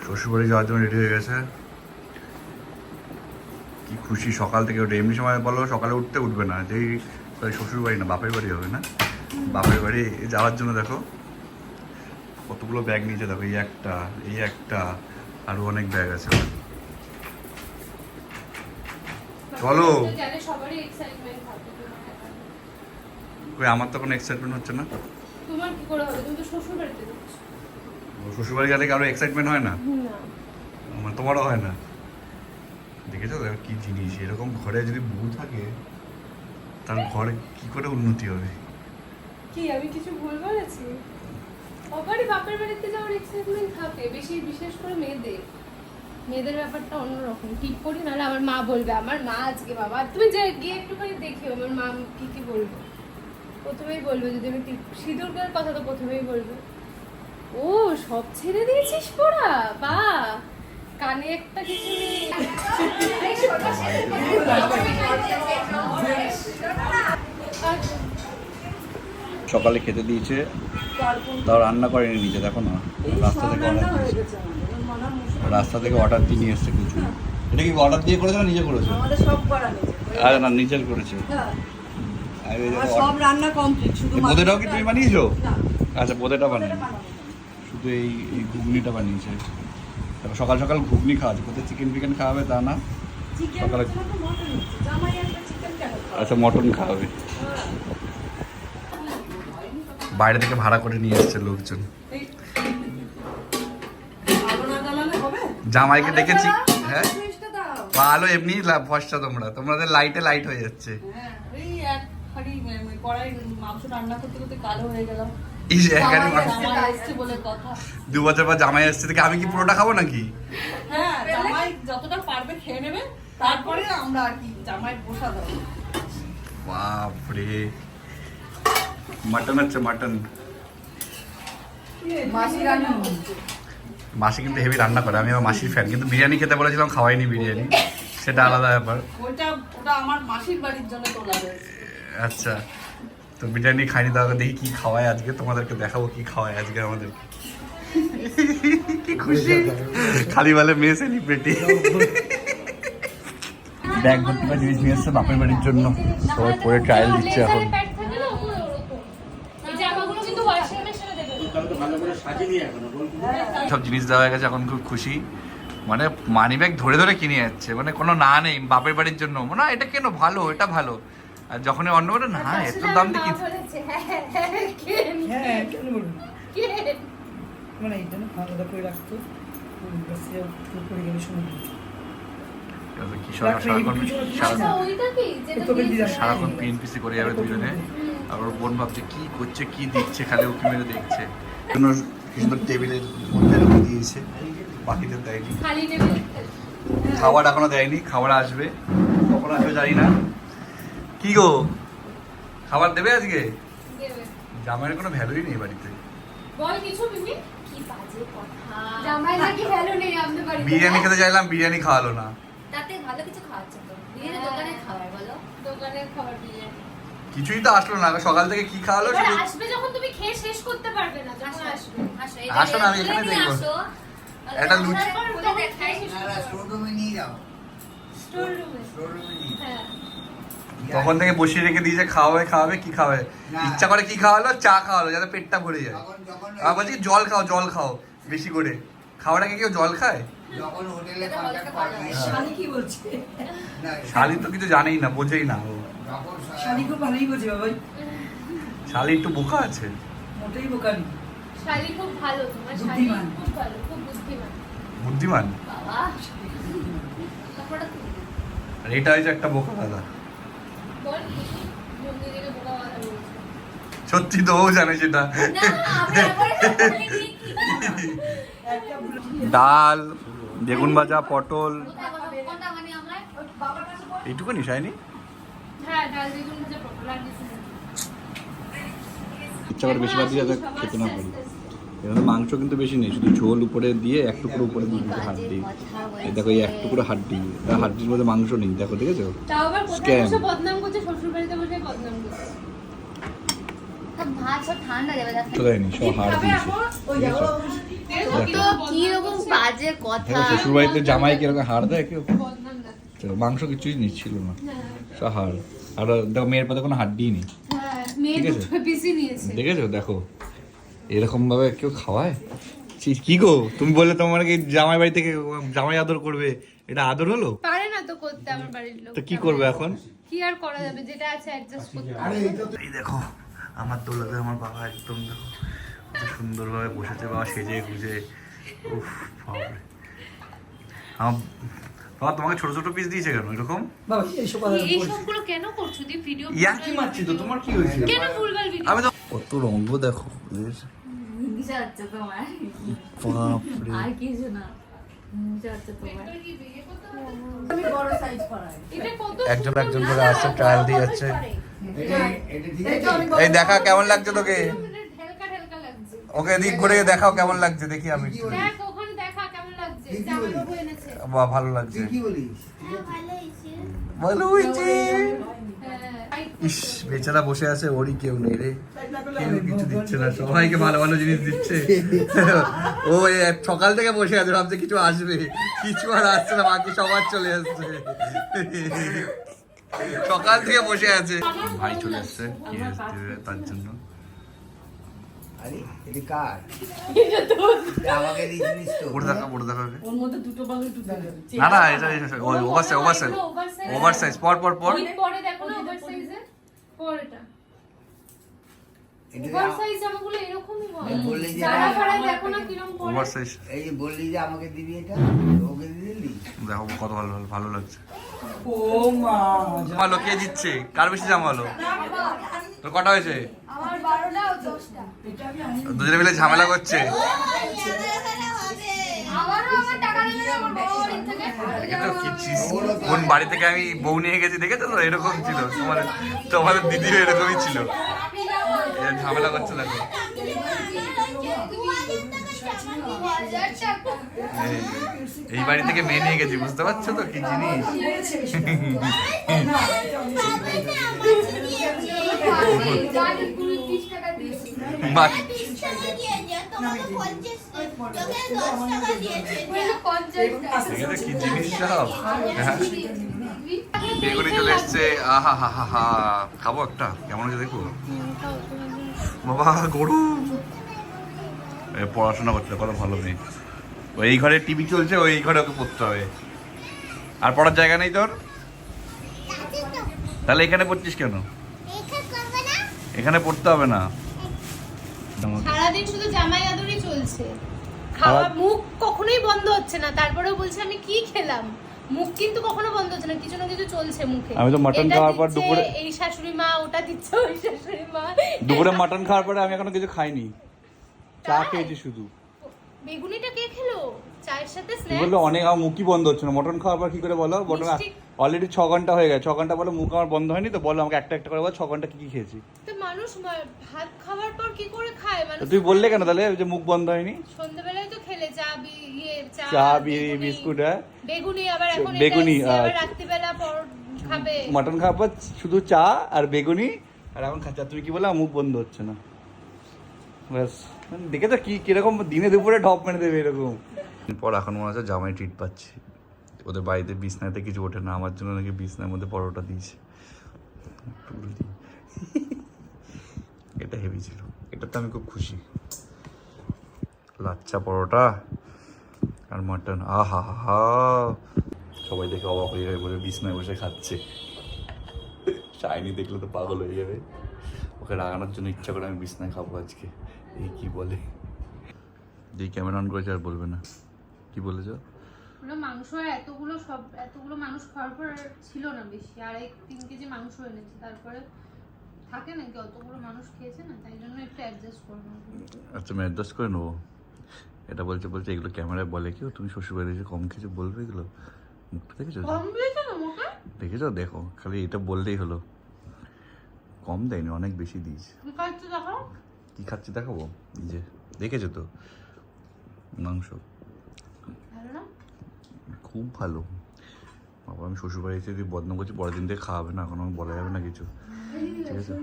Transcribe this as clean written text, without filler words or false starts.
শ্বশুরবাড়ি যাওয়ার জন্য রেডি হয়ে গেছে। কি খুশি, সকাল থেকে ওঠে। এমনি সময় বলো সকালে উঠবে না, যেই শ্বশুরবাড়ি না বাপের বাড়ি হবে না, বাপের বাড়ি যাওয়ার জন্য দেখো কতগুলো ব্যাগ নিয়েছে। দেখো এই একটা আরো অনেক ব্যাগ আছে। চলো। আমার তো কোনো এক্সাইটমেন্ট হচ্ছে না। তোমার কি করে হবে, তুমি তো শ্বশুর বাড়িতে যাচ্ছ। শ্বশুরবাড়ি গেলে কারো এক্সাইটমেন্ট হয় না? আমার তোমারও হয় না। দেখেছো দেখো কি জিনিস, এরকম ঘরে যদি বউ থাকে তার ঘরে কি করে উন্নতি হবে। কি আমি কিছু ভুল বলেছি? সবারই বাপের বাড়িতে যাওয়ার এক্সাইটমেন্ট থাকে, বেশি বিশেষ করে মেয়েদের ব্যাপারটা অন্যরকম। ঠিক করি, নাহলে আমার মা বলবে। আমার মা আজকে বাবা তুমি যে গিয়ে একটুখানি দেখিও আমার মা কি বলবে। প্রথমেই বলবে, যদি আমি সিঁদুরের কথা তো প্রথমেই বলবে, ও সব ছেড়ে দিয়েছিস পড়া, বা কানে একটা কিছু নেই। সকালে খেতে দিয়েছে, তাও রান্না করেনি নিজে। দেখো না, রাস্তা থেকে অর্ডার দিয়ে নিয়ে এসছে কিছু। এটা কি অর্ডার দিয়ে করেছে না নিজে করেছে? আমাদের সব করা নিচে। আরে না, নিজের করেছে। সব রান্না কমপ্লিট, শুধু বোঁদেটাও কি তুমি বানিয়েছো? না। আচ্ছা, বোঁদেটা বানিয়ে শুধু এই ঘুগনিটা বানিয়েছে। সকাল সকাল ঘুগনি খাওয়াচ্ছে, কোথায় চিকেন খাওয়াবে তা না, সকালে আচ্ছা মটন খাওয়াবে। বাইরে থেকে ভাড়া করে নিয়ে এসছে লোকজন। জামাইকে দেখেছি। হ্যাঁ ভালো, এমনি ফসটা তোমাদের লাইটে লাইট হয়ে যাচ্ছে। দু বছর পর জামাই আসছে থেকে আমি কি পুরোটা খাবো নাকি? যতটা পারবে খেয়ে নেবে, তারপরে আমরা আর কি জামাই বসা দেবো। বাপরে, মাটন আছে, মাটন। মাসি কিন্তু হেভি রান্না করে, আমি আমার মাসির ফ্যান। কিন্তু বিরিয়ানি খেতে বলেছিলাম, খাওয়াইনি বিরিয়ানি, সেটা আলাদা ব্যাপার। ওটা আমার মাসির বাড়ির জন্য তোলা হয়েছে। আচ্ছা, তো বিরিয়ানি খাইনি, তাহলে দেখি কি খাওয়ায় আজকে, তোমাদেরকে দেখাবো কি খাওয়ায় আজকে আমাদের। কি খুশি, খালি বলে মেয়ে সেলিব্রিটি। ব্যাগ ভর্তি করে জিনিস নিয়ে এসছে বাপের বাড়ির জন্য, সবাই পরে ট্রায়াল দিচ্ছে এখন। সব জিনিস দেওয়া হয়ে গেছে, এখন খুব খুশি। মানে মানি ব্যাগ ধরে ধরে কিনে যাচ্ছে, মানে কোনো না নেই বাপের বাড়ির জন্য। না এটা কেন ভালো, এটা ভালো। আর যখন অন্য বলে না এত দাম দিয়ে সারাক্ষণ পিএনপিসি করে যাবে দুজনে। আর ওর বোন ভাবছে কি করছে, কি দিচ্ছে, খালি উঁকি মেরে দেখছে। সুন্দর টেবিলের মধ্যে রেখে দিয়েছে, বাকিদের দেয়নি। খাবার এখনো দেয়নি, খাবার আসবে, কখন আসবে জানি না। কি গো, খাবার দেবে আজকে? জামাইয়ের কোনো ভ্যালুই নেই বাড়িতে। বিরিয়ানি খেতে চাইলাম, বিরিয়ানি খাওয়ালো না। কিছুই তো আসলো না, সকাল থেকে কি খাওয়ালো? আসবে যখন তুমি খেয়ে শেষ করতে পারবে না, যখন আসবে আসো না, আমি এখানে দেখবো একটা লুচি। তখন থেকে বসিয়ে রেখে দিয়েছে, খাওয়াবে কি খাওয়াবে, ইচ্ছা করে কি খাওয়ালো, চা খাওয়ালো যাতে পেটটা ভরে যায়। আর বলছি জল খাও বেশি করে। খাওয়ার আগে কেউ জল খায়? শালি তো কিছু জানেই না, বোঝেই না। শালি একটু বোকা আছে, মোটেই বোকা নেই। শালি খুব ভালো, তোমার শালি খুব ভালো, খুব বুদ্ধিমান। বাবা আর এটা হচ্ছে একটা বোকা দাদা। বল জঙ্গি দিকে বোকা কথা বলছিস। সত্যি তো ও জানে সেটা। ডাল, বেগুন ভাজা, পটল, এইটুকুনি শাইনি। হ্যাঁ, ডাল বেগুন ভাজা, পটল আর কিছু না। ইচ্ছা করে বেশি ভাত দিয়ে যাতে খেতে না পারি। এখানে মাংস কিন্তু বেশি নেই, শুধু ঝোল উপরে দিয়ে এক টুকরো উপরে দিয়ে দিতে হাড্ডি। এই দেখো এই এক টুকরো হাড্ডি, হাড্ডির মধ্যে মাংস নেই। দেখো দেখেছো? তাও আবার কোথায় বসে বদনাম করছে, শ্বশুর বাড়িতে বসে বদনাম করছে। দেয়নি, সব হাড় দিয়েছে। কি রকম বাজে যে কথা শ্বশুর বাড়িতে জামাই কিরকম হাড় দেয় কেউ? বদনাম না। মাংস কিছুই নিচ্ছিল না, হ্যাঁ, সব হাড়। আর দেখো মেয়ের পাতে কোনো হাড্ডিই নেই, হ্যাঁ, মেয়ে ঠিক আছে। দুটো পিসই নিয়েছে। দেখেছো? দেখো এরকম ভাবে কেউ খাওয়ায়? কি গো তুমি বললে তোমার কি জামাই বাড়ি থেকে জামাই আদর করবে, এটা আদর হলো? পারে না তো করতে আমার বাড়ির লোক। তো কি করবে এখন? কি আর করা যাবে, যেটা আছে অ্যাডজাস্ট করতে হবে। এই দেখো আমার দোলাতে আমার বাবা একদম দেখো কত সুন্দরভাবে বসেছে, বাবা সেজে গুজে। উফ বাবারে। আমার বাবা তোমাকে ছোট ছোট পিস দিয়েছে কেন এরকম? এই সবগুলো কেন করছো দি ভিডিও? ইয়াকি মারছি তো, তোমার কি হয়েছে? কেন ভুলভাল ভিডিও? আমি তো কত রঙ্গ দেখো এর। হিংসা হচ্ছে তোমার বাপরে। আর কিছু না হিংসা হচ্ছে তোমার আমি বড় সাইজ করাই এটা কত একজন সুন্দর একজন না? করে আসছে, ট্রায়াল দিয়ে যাচ্ছে। এই দেখা কেমন লাগছে তোকে? ঢেলকা ঢেলকা লাগছে। ওকে এদিক ঘুরে দেখাও কেমন লাগছে, দেখি আমি। দেখ ওখানে দেখা কেমন লাগছে। জামাইবাবু এনেছে। বাহ ভালো লাগছে, কি বলিস? ভালো হয়েছে। হ্যাঁ, ইস বেচারা বসে আছে, ওরই কেউ নেই রে, কেউ কিছু দিচ্ছে না, সবাইকে ভালো ভালো জিনিস দিচ্ছে। ও এই সকাল থেকে বসে আছে, ভাবছে কিছু আসবে, কিছু আর আসছে না, বাকি সবার চলে আসছে। সকাল থেকে বসে আছে। ভাই চলে আসছে কি দেবে তার জন্য। আরে এটা কার? এটা আমাকে দিয়েছিস তো? পড়ে দেখা পড়ে দেখা। ওর মধ্যে দুটো বাংলা দুটো না না এটা over size over size over size. পর পর পর পরে দেখো না ওভার সাইজে। পর এটা। এটা ওভার সাইজ জামাগুলো এরকমই হয়। বললি যে যারা পাড়ায় দেখো না কিরকম পরে। Over size. এই যে বললি যে আমাকে দিবি, এটা ওকে দিয়ে দিলি? দেখো কত ভালো ভালো ভালো লাগছে। ও মা ভালো কে দিচ্ছে, কার বেশি জামা হলো? তোর কটা হয়েছে? আমার 12টা ও 10টা। দুজনে মিলে ঝামেলা করছে। আমারও আমার টাকা দেবে না আমার বাবা বাড়ি থেকে। দেখেছো কি চিজ? কোন বাড়ি থেকে আমি বউ নিয়ে গেছি দেখেছো তো? এরকম ছিল তোমাদের, তোমাদের দিদিও এরকমই ছিল। এ ঝামেলা করছে দেখো। এই বাড়ি থেকে মেয়ে নিয়ে গেছি, বুঝতে পারছো তো কি জিনিস? জানি 20-30 টাকা দিয়েছি। বাকি বললো 50 টাকা। দেখেছো কি জিনিস সব? হ্যাঁ বেগুনি চলে এসছে। আহা হা হা হা, খাবো একটা, কেমন হচ্ছে দেখো। বাবা গরম। পড়াশোনা করতে কত ভালো মেয়ে। এই ঘরে টিভি চলছে, ওই ঘরে ওকে পড়তে হবে। আর পড়ার জায়গা নেই তোর? তাহলে এখানে পড়ছিস কেন? এখানে পড়তে হবে না। সারাদিন শুধু জামাই আদরই চলছে। খাওয়া মুখ কখনোই বন্ধ হচ্ছে না, তারপরেও বলছে আমি কি খেলাম। মুখ কিন্তু কখনো বন্ধ হচ্ছে না, কিছু না কিছু চলছে মুখে। আমি তো mutton এটা খাওয়ার পর দিচ্ছে, দুপুরে- এই শাশুড়ি মা ওটা দিচ্ছে, ওই শাশুড়ি মা। দুপুরে মাটন খাওয়ার পরে আমি এখনো কিছু খাইনি, চা খেয়েছি শুধু। বেগুনিটা কে খেলো চায়ের সাথে কি স্ন্যাক্স? বলবো, অনেক আমার মুখই বন্ধ হচ্ছে না। মটন খাওয়ার পর কি করে বলো? মটন মিষ্টি। অলরেডি 6 ঘন্টা হয়ে গেছে, 6 ঘন্টা বলো মুখ আমার বন্ধ হয়নি তো? বলো আমাকে একটা একটা করে বল 6 ঘন্টা কি কি খেয়েছি। তো মানুষ ভাত খাওয়ার পর কি করে খায় তো মানুষ? তুই বললে কেন তাহলে যে মুখ বন্ধ হয়নি? সন্ধ্যাবেলায় তো খেলে চা চা বিস্কুট, হ্যাঁ বেগুনি, আবার এখন এটা বেগুনি, এসছে, আবার আচ্ছা। রাত্রিবেলা পর খাবে। মটন খাওয়ার পর শুধু চা আর বেগুনি, আর এখন খাচ্ছা। তুমি কি বলে মুখ বন্ধ হচ্ছে না? ব্যাস দেখে তো কি কিরকম দিনে দুপুরে ঢপ মেরে দেবে এরকম। পর এখন মনে হচ্ছে জামাই ট্রিট পাচ্ছি। ওদের বাড়িতে বিছনাতে কিছু ওঠে না, আমার জন্য নাকি বিছনার মধ্যে পরোটা দিয়েছে। এটা হেভি ছিল, এটাতে আমি খুব খুশি। লাচ্চা পরোটা আর মাটন, আহা হা হা। সবাই দেখে অবাক হয়ে যাবে, বলে বিছনায় বসে খাচ্ছে। শাইনি দেখলে তো পাগল হয়ে যাবে। ওকে রাগানোর জন্য ইচ্ছা করে আমি বিছনায় খাবো আজকে। এই কি বলে, যেই ক্যামেরা অন করেছে আর বলবে না। কি বলেছ? মাংস এতগুলো মানুষ খাওয়ার পর আর ছিল না বেশি, আর 3 কেজি মাংস এনেছে। তারপরে থাকে নাকি অতগুলো মানুষ খেয়েছে না, তাই জন্য একটু অ্যাডজাস্ট করবো। আচ্ছা আমি অ্যাডজাস্ট করে নেবো। এটা বলছে এগুলো ক্যামেরায় বলে কেউ তুমি শ্বশুরবাড়ি এসে কম খেয়েছো বলবে এগুলো? মুখটা দেখেছো? কম দিয়েছে না মুখে? দেখেছো? দেখো খালি এটা বললেই হলো। কম দেয়নি, অনেক বেশি দিয়েছে। কি খাচ্ছ দেখাও। কি খাচ্ছি দেখাবো? এই যে দেখেছো তো মাংস, ভালো না? খুব ভালো। বাবা আমি শ্বশুরবাড়ি এসে যদি বদনাম করছি, পরের দিন থেকে খাওয়াবে না, এখন আমি বলা যাবে না কিছু, ঠিক আছে?